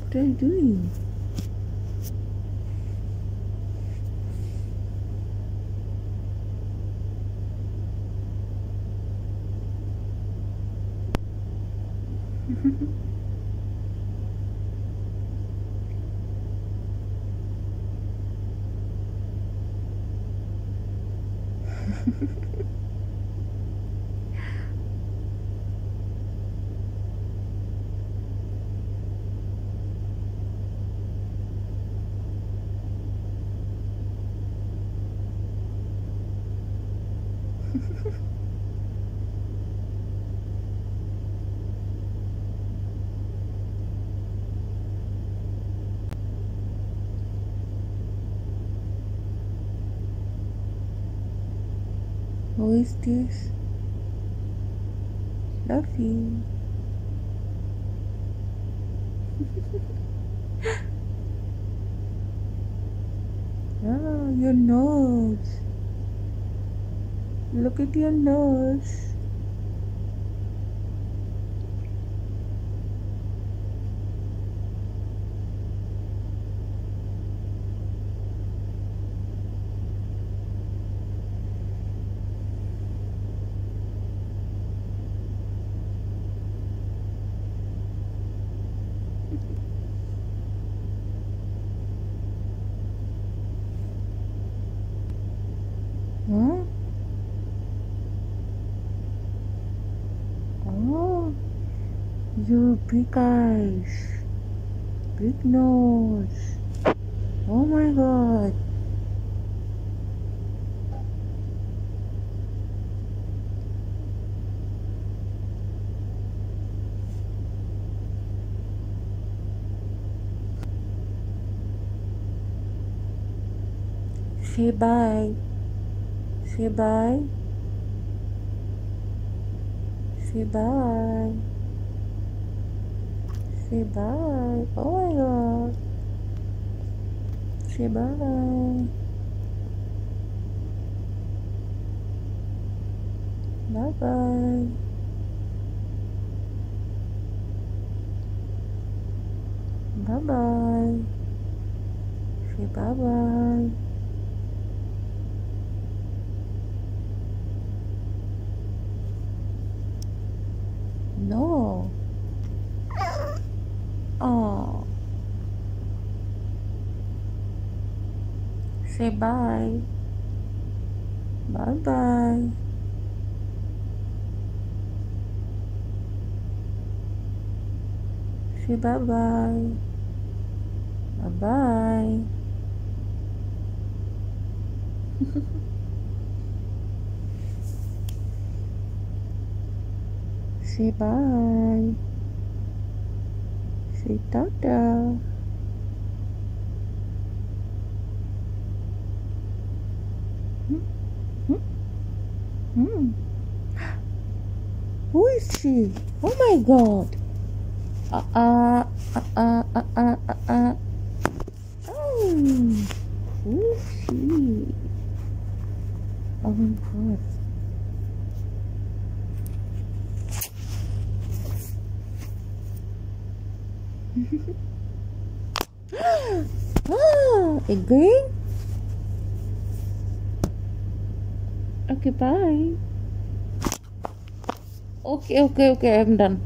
What are you doing? Who is this? Fluffy. Oh, your nose. Look at your nose. Huh? Oh, your big eyes, big nose. Oh my god. Say bye. Say bye. Say bye. Say bye. Oh my god. Say bye. Bye bye. Bye bye. Say bye bye. No. Oh. Say bye. Bye bye. Say bye bye. Bye bye. Say bye. Say ta-ta. Hmm. Who is she? Oh my god. Oh. Who is she? Oh my god. Again? Okay, bye. Okay, I'm done.